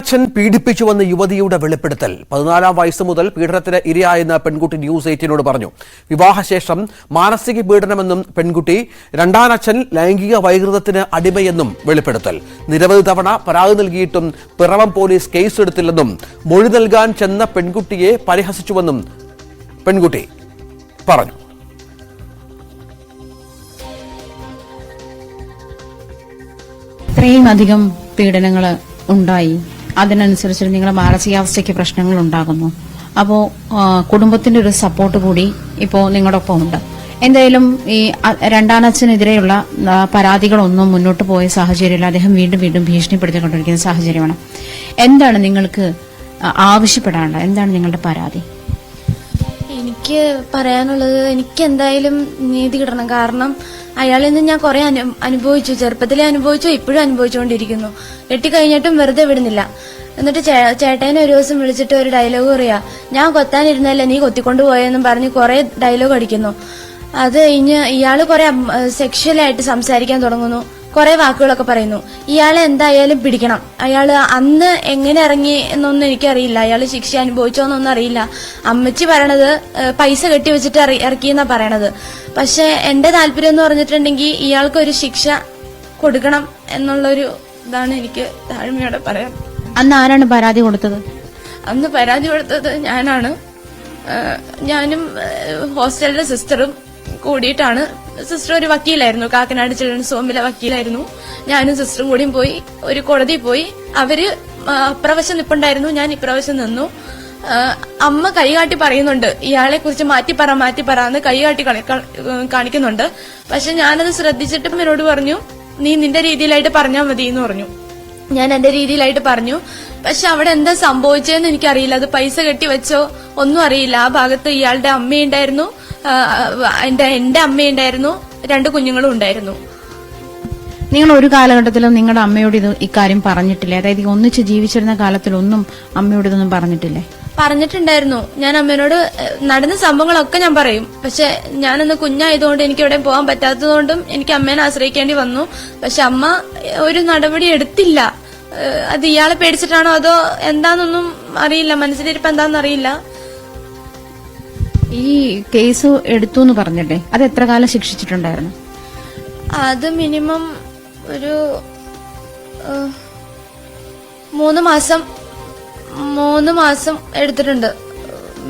അച്ഛൻ പീഡിപ്പിച്ചുവെന്ന യുവതിയുടെ വെളിപ്പെടുത്തൽ. 14 വയസ്സ് മുതൽ പീഡനത്തിന് ഇരയായെന്ന് പെൺകുട്ടി ന്യൂസ് 18 പറഞ്ഞു. വിവാഹശേഷം മാനസിക പീഡനമെന്നും പെൺകുട്ടി, രണ്ടാനച്ഛൻ ലൈംഗിക വൈകൃതത്തിന് അടിമയെന്നും വെളിപ്പെടുത്തൽ. നിരവധി തവണ പരാതി നൽകിയിട്ടും പിറവം പോലീസ് കേസെടുത്തില്ലെന്നും മൊഴി നൽകാൻ ചെന്ന പെൺകുട്ടിയെ പരിഹസിച്ചുവെന്നും പെൺകുട്ടി പറഞ്ഞു. ഇത്രയും അധികം പീഡനങ്ങൾ ഉണ്ടായി, അതിനനുസരിച്ച് നിങ്ങളുടെ മാനസികാവസ്ഥയ്ക്ക് പ്രശ്നങ്ങൾ ഉണ്ടാകുന്നു. അപ്പോൾ കുടുംബത്തിന്റെ ഒരു സപ്പോർട്ട് കൂടി ഇപ്പോൾ നിങ്ങളുടെ ഒപ്പം ഉണ്ട്. എന്തായാലും ഈ രണ്ടാനച്ഛനെതിരെയുള്ള പരാതികളൊന്നും മുന്നോട്ട് പോയ സാഹചര്യമില്ല. അദ്ദേഹം വീണ്ടും വീണ്ടും ഭീഷണിപ്പെടുത്തിക്കൊണ്ടിരിക്കുന്ന സാഹചര്യമാണ്. എന്താണ് നിങ്ങൾക്ക് ആവശ്യപ്പെടാനുള്ളത്? എന്താണ് നിങ്ങളുടെ പരാതി? എനിക്ക് പറയാനുള്ളത്, എനിക്ക് എന്തായാലും നീതി കിട്ടണം. കാരണം അയാളിൽ നിന്ന് ഞാൻ കുറെ അനുഭവിച്ചു, ചെറുപ്പത്തിലെ അനുഭവിച്ചു, ഇപ്പോഴും അനുഭവിച്ചുകൊണ്ടിരിക്കുന്നു. കെട്ടിക്കഴിഞ്ഞിട്ടും വെറുതെ വിടുന്നില്ല. എന്നിട്ട് ചേട്ടനെ ഒരു ദിവസം വിളിച്ചിട്ട് ഒരു ഡയലോഗ് പറയാ, ഞാൻ കൊത്താനിരുന്നല്ലേ നീ കൊത്തിക്കൊണ്ടു പോയെന്നും പറഞ്ഞ് കുറെ ഡയലോഗ് അടിക്കുന്നു. അത് കഴിഞ്ഞ് ഇയാള് കുറെ സെക്ഷലായിട്ട് സംസാരിക്കാൻ തുടങ്ങുന്നു, കുറെ വാക്കുകളൊക്കെ പറയുന്നു. ഇയാളെ എന്തായാലും പിടിക്കണം. അയാള് അന്ന് എങ്ങനെ ഇറങ്ങി എന്നൊന്നും എനിക്കറിയില്ല. അയാള് ശിക്ഷ അനുഭവിച്ചോന്നൊന്നും അറിയില്ല. അമ്മച്ചി പറയണത് പൈസ കെട്ടിവെച്ചിട്ട് ഇറക്കിയെന്നാ പറയണത്. പക്ഷെ എന്റെ താല്പര്യം എന്ന് പറഞ്ഞിട്ടുണ്ടെങ്കിൽ ഇയാൾക്കൊരു ശിക്ഷ കൊടുക്കണം എന്നുള്ളൊരു ഇതാണ് എനിക്ക് താഴ്മയോടെ പറയാം. അന്ന് ആരാണ് പരാതി കൊടുത്തത്? അന്ന് പരാതി കൊടുത്തത് ഞാനാണ്. ഞാനും ഹോസ്റ്റലിലെ സിസ്റ്ററും കൂടിയിട്ടാണ്. സിസ്റ്റർ ഒരു വക്കീലായിരുന്നു, കാക്കനാട് ചിൽഡ്രൻസ് ഹോമിലെ വക്കീലായിരുന്നു. ഞാനും സിസ്റ്ററും കൂടിയും പോയി ഒരു കോടതിയിൽ പോയി. അവര് അപ്രവശം നിപ്പുണ്ടായിരുന്നു, ഞാൻ ഇപ്രവശം നിന്നു. അമ്മ കൈകാട്ടി പറയുന്നുണ്ട്, ഇയാളെ കുറിച്ച് മാറ്റിപ്പറ എന്ന് കൈകാട്ടി കാണിക്കുന്നുണ്ട്. പക്ഷെ ഞാനത് ശ്രദ്ധിച്ചിട്ട് എന്നോട് പറഞ്ഞു, നീ നിന്റെ രീതിയിലായിട്ട് പറഞ്ഞാൽ മതി എന്ന് പറഞ്ഞു. ഞാൻ എന്റെ രീതിയിലായിട്ട് പറഞ്ഞു. പക്ഷെ അവിടെ എന്താ സംഭവിച്ചതെന്ന് എനിക്കറിയില്ല. അത് പൈസ കെട്ടിവെച്ചോ ഒന്നും അറിയില്ല. ആ ഭാഗത്ത് ഇയാളുടെ അമ്മയുണ്ടായിരുന്നു, എന്റെ അമ്മയുണ്ടായിരുന്നു, 2 കുഞ്ഞുങ്ങളും ഉണ്ടായിരുന്നു. നിങ്ങൾ ഒരു കാലഘട്ടത്തിലും നിങ്ങളുടെ അമ്മയോട് ഇക്കാര്യം പറഞ്ഞിട്ടില്ലേ? അതായത് ഒന്നിച്ച് ജീവിച്ചിരുന്ന കാലത്തിലൊന്നും അമ്മയോട് ഇതൊന്നും പറഞ്ഞിട്ടില്ലേ? പറഞ്ഞിട്ടുണ്ടായിരുന്നു. ഞാൻ അമ്മയോട് നടന്ന സംഭവങ്ങളൊക്കെ ഞാൻ പറയും. പക്ഷെ ഞാനന്ന് കുഞ്ഞായതുകൊണ്ട് എനിക്ക് എവിടെ പോകാൻ പറ്റാത്തതുകൊണ്ടും എനിക്ക് അമ്മേനെ ആശ്രയിക്കേണ്ടി വന്നു. പക്ഷെ അമ്മ ഒരു നടപടി എടുത്തില്ല. അത് ഇയാളെ പേടിച്ചിട്ടാണോ അതോ എന്താന്നൊന്നും അറിയില്ല. മനസ്സിലിരിപ്പ് എന്താണെന്ന് അറിയില്ല. ഈ കേസ് എടുത്തു എന്ന് പറഞ്ഞില്ലേ, അത് എത്ര കാലം ശിക്ഷിച്ചിട്ടുണ്ടായിരുന്നു? അത് മിനിമം ഒരു 3 മാസം എടുത്തിട്ടുണ്ട്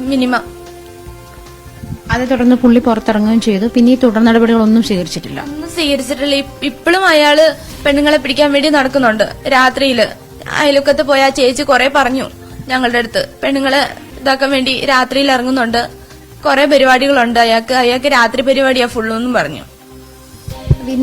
മിനിമം. അതേ തുടർന്ന് പുള്ളി പുറത്തിറങ്ങുകയും ചെയ്തു. പിന്നെ ഈ തുടർ നടപടികളൊന്നും സ്വീകരിച്ചിട്ടില്ല. ഇപ്പോഴും അയാള് പെണ്ണുങ്ങളെ പിടിക്കാൻ വേണ്ടി നടക്കുന്നുണ്ട്. രാത്രിയില് അയൽവക്കത്ത് പോയ ആ ചേച്ചി കുറെ പറഞ്ഞു ഞങ്ങളുടെ അടുത്ത്, പെണ്ണുങ്ങളെ ഇതാക്കാൻ വേണ്ടി രാത്രിയിൽ ഇറങ്ങുന്നുണ്ട്, കുറെ പരിപാടികളുണ്ട് അയാൾക്ക് രാത്രി പരിപാടിയാ ഫുള്ളെന്നും പറഞ്ഞു.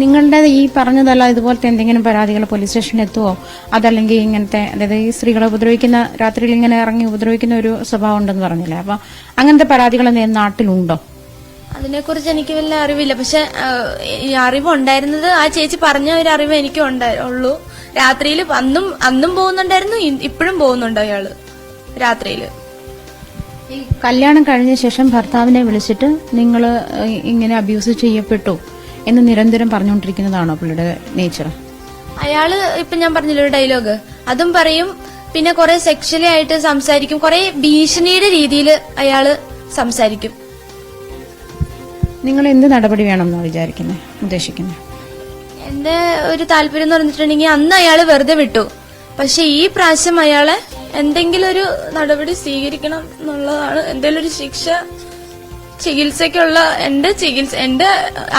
നിങ്ങളുടെ ഈ പറഞ്ഞതല്ല ഇതുപോലത്തെ എന്തെങ്കിലും പരാതികൾ പോലീസ് സ്റ്റേഷനിൽ എത്തുവോ? അതല്ലെങ്കിൽ ഇങ്ങനത്തെ, അതായത് ഈ സ്ത്രീകളെ ഉപദ്രവിക്കുന്ന, രാത്രിയിൽ ഇങ്ങനെ ഇറങ്ങി ഉപദ്രവിക്കുന്ന ഒരു സ്വഭാവം ഉണ്ടെന്ന് പറഞ്ഞില്ലേ, അപ്പൊ അങ്ങനത്തെ പരാതികൾ നാട്ടിലുണ്ടോ? അതിനെക്കുറിച്ച് എനിക്ക് വല്ല അറിവില്ല. പക്ഷെ ഈ അറിവുണ്ടായിരുന്നത് ആ ചേച്ചി പറഞ്ഞ ഒരു അറിവ് എനിക്ക് ഉള്ളൂ. രാത്രിയിൽ അന്നും പോകുന്നുണ്ടായിരുന്നു, ഇപ്പോഴും പോകുന്നുണ്ട് അയാള് രാത്രിയില്. ഈ കല്യാണം കഴിഞ്ഞ ശേഷം ഭർത്താവിനെ വിളിച്ചിട്ട് നിങ്ങൾ ഇങ്ങനെ അബ്യൂസ് ചെയ്യപ്പെട്ടു എന്ന് നിരന്തരം പറഞ്ഞുകൊണ്ടിരിക്കുന്നതാണോ പുള്ളിയുടെ നേച്ചർ? അയാള് ഇപ്പൊ ഞാൻ പറഞ്ഞില്ല ഒരു ഡയലോഗ്, അതും പറയും. പിന്നെ കുറെ സെക്ഷലി ആയിട്ട് സംസാരിക്കും, കുറെ ഭീഷണിയുടെ രീതിയിൽ അയാള് സംസാരിക്കും. നിങ്ങൾ എന്ത് നടപടി വേണമെന്നാണ് ഉദ്ദേശിക്കുന്നത്? എന്റെ ഒരു താല്പര്യം എന്ന് പറഞ്ഞിട്ടുണ്ടെങ്കിൽ അന്ന് അയാള് വെറുതെ വിട്ടു. പക്ഷെ ഈ പ്രാവശ്യം അയാളെ എന്തെങ്കിലും ഒരു നടപടി സ്വീകരിക്കണം എന്നുള്ളതാണ്. എന്തെങ്കിലും ഒരു ശിക്ഷ, ചികിത്സയ്ക്കുള്ള എന്റെ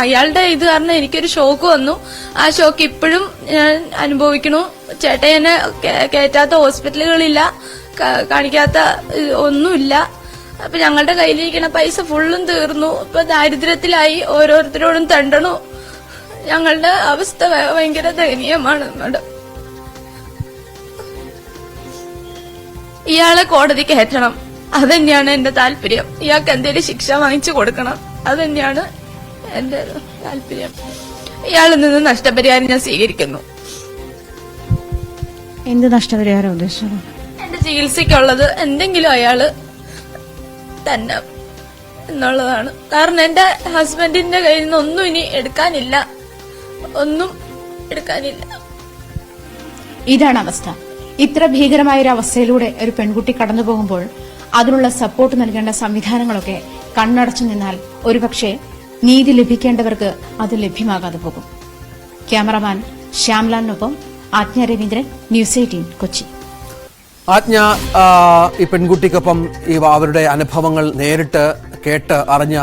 അയാളുടെ ഇത് കാരണം എനിക്കൊരു ഷോക്ക് വന്നു. ആ ഷോക്ക് ഇപ്പോഴും ഞാൻ അനുഭവിക്കണു. ചേട്ടൻ എന്നെ കയറ്റാത്ത ഹോസ്പിറ്റലുകളില്ല, കാണിക്കാത്ത ഒന്നുമില്ല. അപ്പൊ ഞങ്ങളുടെ കയ്യിലിരിക്കുന്ന പൈസ ഫുള്ളും തീർന്നു. ഇപ്പൊ ദാരിദ്ര്യത്തിലായി, ഓരോരുത്തരോടും തണ്ടണു. ഞങ്ങളുടെ അവസ്ഥ ഭയങ്കര ദയനീയമാണ് മാഡം. ഇയാളെ കോടതി കയറ്റണം, അതന്നെയാണ് എന്റെ താല്പര്യം. ഇയാൾക്ക് എന്തെങ്കിലും ശിക്ഷ വാങ്ങിച്ചു കൊടുക്കണം, അതന്നെയാണ് എന്റെ താല്പര്യം. ഇയാളിൽ നിന്ന് നഷ്ടപരിഹാരം ഞാൻ സ്വീകരിക്കുന്നു. എന്ത് നഷ്ടപരിഹാരം ഉദ്ദേശിച്ചത്? എന്റെ ചികിത്സയ്ക്കുള്ളത് എന്തെങ്കിലും അയാള് തന്നെ എന്നുള്ളതാണ്. കാരണം എന്റെ ഹസ്ബൻഡിന്റെ കയ്യിൽ നിന്ന് ഒന്നും ഇനി എടുക്കാനില്ല. ഇതാണ് അവസ്ഥ. ഇത്ര ഭീകരമായ ഒരു അവസ്ഥയിലൂടെ ഒരു പെൺകുട്ടി കടന്നു പോകുമ്പോൾ അതിനുള്ള സപ്പോർട്ട് നൽകേണ്ട സംവിധാനങ്ങളൊക്കെ കണ്ണടച്ചു നിന്നാൽ ഒരുപക്ഷെ നീതി ലഭിക്കേണ്ടവർക്ക് അത് ലഭ്യമാകാതെ പോകും. ക്യാമറമാൻ ശ്യാംലാലിനൊപ്പം ആജ്ഞ രവീന്ദ്രൻ, ന്യൂസ് 18 കൊച്ചി. ആജ്ഞ, ഈ പെൺകുട്ടിക്കൊപ്പം അവരുടെ അനുഭവങ്ങൾ നേരിട്ട് കേട്ട് അറിഞ്ഞ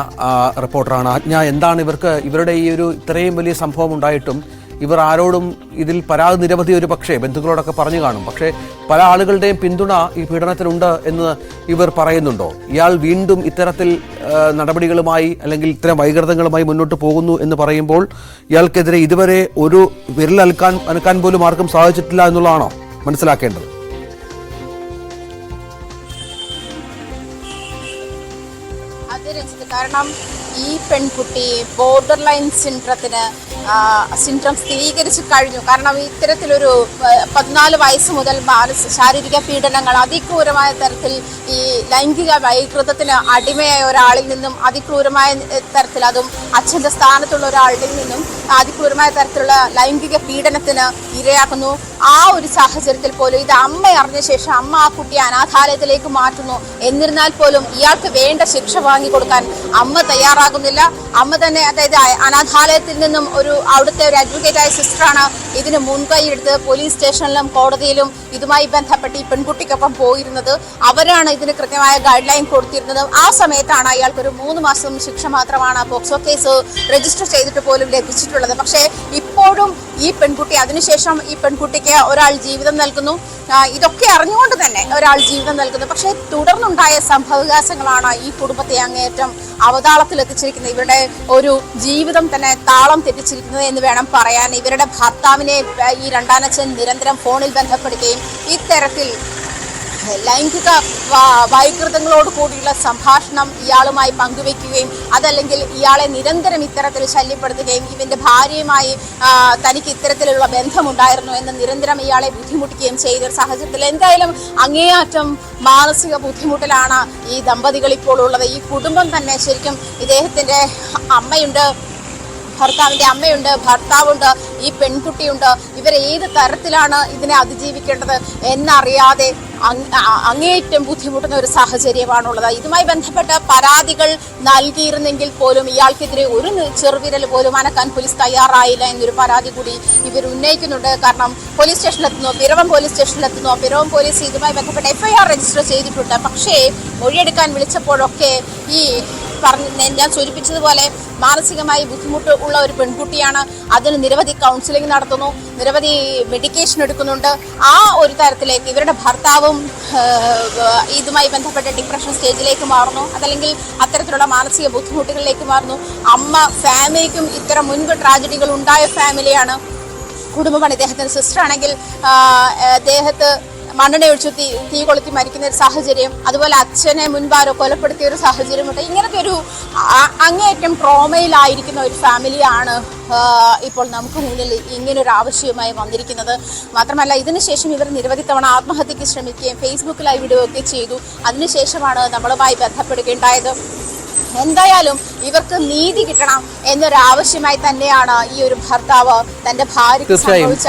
റിപ്പോർട്ടറാണ്. ആജ്ഞ, എന്താണ് ഇവരുടെ ഈ ഒരു ഇത്രയും വലിയ സംഭവം ഉണ്ടായിട്ടും ഇവർ ആരോടും ഇതിൽ പരാതി നിരവധി ഒരു പക്ഷേ ബന്ധുക്കളോടൊക്കെ പറഞ്ഞു കാണും, പക്ഷേ പല ആളുകളുടെയും പിന്തുണ ഈ പീഡനത്തിനുണ്ട് എന്ന് ഇവർ പറയുന്നുണ്ടോ? ഇയാൾ വീണ്ടും ഇത്തരത്തിൽ നടപടികളുമായി അല്ലെങ്കിൽ ഇത്തരം വൈകൃതങ്ങളുമായി മുന്നോട്ട് പോകുന്നു എന്ന് പറയുമ്പോൾ ഇയാൾക്കെതിരെ ഇതുവരെ ഒരു വിരൽ അനക്കാൻ പോലും ആർക്കും സാധിച്ചിട്ടില്ല എന്നുള്ളതാണോ മനസ്സിലാക്കേണ്ടത്? കാരണം ഈ പെൺകുട്ടി ബോർഡർ ലൈൻ സിൻഡ്രം സ്ഥിരീകരിച്ചു കഴിഞ്ഞു. കാരണം ഇത്തരത്തിലൊരു 14 വയസ്സ് മുതൽ ശാരീരിക പീഡനങ്ങൾ, അതിക്രൂരമായ തരത്തിൽ ഈ ലൈംഗിക വൈകൃതത്തിന് അടിമയായ ഒരാളിൽ നിന്നും അതിക്രൂരമായ തരത്തിൽ, അതും അച്ഛൻ്റെ സ്ഥാനത്തുള്ള ഒരാളിൽ നിന്നും അതിക്രൂരമായ തരത്തിലുള്ള ലൈംഗിക പീഡനത്തിന് ഇരയാക്കുന്നു. ആ ഒരു സാഹചര്യത്തിൽ പോലും ഇത് അമ്മ അറിഞ്ഞ ശേഷം അമ്മ ആ കുട്ടിയെ അനാഥാലയത്തിലേക്ക് മാറ്റുന്നു. എന്നിരുന്നാൽ പോലും ഇയാൾക്ക് വേണ്ട ശിക്ഷ വാങ്ങിക്കൊടുക്കാൻ അമ്മ തയ്യാറാകുന്നില്ല. അമ്മ തന്നെ, അതായത് അനാഥാലയത്തിൽ നിന്നും അവിടുത്തെ ഒരു അഡ്വക്കേറ്റായ സിസ്റ്ററാണ് ഇതിന് മുൻകൈ എടുത്ത് പോലീസ് സ്റ്റേഷനിലും കോടതിയിലും ഇതുമായി ബന്ധപ്പെട്ട് ഈ പെൺകുട്ടിക്കൊപ്പം പോയിരുന്നത്. അവരാണ് ഇതിന് കൃത്യമായ ഗൈഡ് ലൈൻ കൊടുത്തിരുന്നത്. ആ സമയത്താണ് അയാൾക്കൊരു 3 മാസം ശിക്ഷ മാത്രമാണ് പോക്സോ കേസ് രജിസ്റ്റർ ചെയ്തിട്ട് പോലും ലഭിച്ചിട്ടുള്ളത്. പക്ഷേ ഇപ്പോഴും ഈ പെൺകുട്ടി, അതിനുശേഷം ഈ പെൺകുട്ടിക്ക് ഒരാൾ ജീവിതം നൽകുന്നു. ഇതൊക്കെ അറിഞ്ഞുകൊണ്ട് തന്നെ ഒരാൾ ജീവിതം നൽകുന്നു. പക്ഷേ തുടർന്നുണ്ടായ സംഭവവികാസങ്ങളാണ് ഈ കുടുംബത്തെ അങ്ങേയറ്റം അവതാളത്തിലെത്തിച്ചിരിക്കുന്നത്. ഇവരുടെ ഒരു ജീവിതം തന്നെ താളം തെറ്റിച്ചിരിക്കുന്നത് എന്ന് വേണം പറയാൻ. ഇവരുടെ ഭർത്താവിനെ ഈ രണ്ടാനച്ഛൻ നിരന്തരം ഫോണിൽ ബന്ധപ്പെടുകയും ഇത്തരത്തിൽ ലൈംഗിക വൈകൃതങ്ങളോട് കൂടിയുള്ള സംഭാഷണം ഇയാളുമായി പങ്കുവെക്കുകയും അതല്ലെങ്കിൽ ഇയാളെ നിരന്തരം ഇത്തരത്തിൽ ശല്യപ്പെടുത്തുകയും ഇവന്റെ ഭാര്യയുമായി തനിക്ക് ഇത്തരത്തിലുള്ള ബന്ധമുണ്ടായിരുന്നു എന്ന് നിരന്തരം ഇയാളെ ബുദ്ധിമുട്ടിക്കുകയും ചെയ്ത ഒരു സാഹചര്യത്തിൽ എന്തായാലും അങ്ങേയറ്റം മാനസിക ബുദ്ധിമുട്ടിലാണ് ഈ ദമ്പതികൾ ഇപ്പോൾ ഉള്ളത്. ഈ കുടുംബം തന്നെ ശരിക്കും ഇദ്ദേഹത്തിന്റെ അമ്മയുണ്ട്, ഭർത്താവിന്റെ അമ്മയുണ്ട്, ഭർത്താവുണ്ട്, ഈ പെൺകുട്ടിയുണ്ട്. ഇവർ ഏത് തരത്തിലാണ് ഇതിനെ അതിജീവിക്കേണ്ടത് എന്നറിയാതെ അങ്ങേയറ്റം ബുദ്ധിമുട്ടുന്ന ഒരു സാഹചര്യമാണുള്ളത്. ഇതുമായി ബന്ധപ്പെട്ട പരാതികൾ നൽകിയിരുന്നെങ്കിൽ പോലും ഇയാൾക്കെതിരെ ഒരു ചെറുവിരൽ പോലും അനക്കാൻ പോലീസ് തയ്യാറായില്ല എന്നൊരു പരാതി കൂടി ഇവർ ഉന്നയിക്കുന്നുണ്ട്. കാരണം പോലീസ് സ്റ്റേഷനിലെത്തുന്നു, പിറവം പോലീസ് സ്റ്റേഷനിലെത്തുന്നു. പിറവം പോലീസ് ഇതുമായി ബന്ധപ്പെട്ട FIR രജിസ്റ്റർ ചെയ്തിട്ടുണ്ട്. പക്ഷേ മൊഴിയെടുക്കാൻ വിളിച്ചപ്പോഴൊക്കെ ഈ ഞാൻ സൂചിപ്പിച്ചതുപോലെ മാനസികമായി ബുദ്ധിമുട്ട് ഉള്ള ഒരു പെൺകുട്ടിയാണ്. അതിന് നിരവധി കൗൺസിലിംഗ് നടത്തുന്നു, നിരവധി മെഡിക്കേഷൻ എടുക്കുന്നുണ്ട്. ആ ഒരു തരത്തിലേക്ക് ഇവരുടെ ഭർത്താവും ഇതുമായി ബന്ധപ്പെട്ട ഡിപ്രഷൻ സ്റ്റേജിലേക്ക് മാറുന്നു, അതല്ലെങ്കിൽ അത്തരത്തിലുള്ള മാനസിക ബുദ്ധിമുട്ടുകളിലേക്ക് മാറുന്നു. അമ്മ, ഫാമിലിക്കും ഇത്തരം മുൻപ് ട്രാജഡികൾ ഉണ്ടായ ഫാമിലിയാണ്, കുടുംബമാണ്. ഇദ്ദേഹത്തിന്റെ സിസ്റ്റർ ആണെങ്കിൽ ദേഹത്ത് മണ്ണെണ്ണ ഒഴിച്ചു തീ കൊളുത്തി മരിക്കുന്ന ഒരു സാഹചര്യം, അതുപോലെ അച്ഛനെ മുൻപാരോ കൊലപ്പെടുത്തിയ ഒരു സാഹചര്യമുണ്ട്. ഇങ്ങനത്തെ ഒരു അങ്ങേയറ്റം ട്രോമയിലായിരിക്കുന്ന ഒരു ഫാമിലിയാണ് ഇപ്പോൾ നമുക്ക് മുന്നിൽ ഇങ്ങനൊരു ആവശ്യവുമായി വന്നിരിക്കുന്നത്. മാത്രമല്ല ഇതിനുശേഷം ഇവർ നിരവധി തവണ ആത്മഹത്യക്ക് ശ്രമിക്കുകയും ഫേസ്ബുക്ക് ലൈവ് ഇടുകയൊക്കെ ചെയ്തു. അതിനുശേഷമാണ് നമ്മളുമായി ബന്ധപ്പെടുകയുണ്ടായത്. എന്തായാലും ഇവർക്ക് നീതി കിട്ടണം എന്നൊരാവശ്യമായി തന്നെയാണ് ഈ ഒരു ഭർത്താവ് തന്റെ ഭാര്യയ്ക്ക് സംഭവിച്ച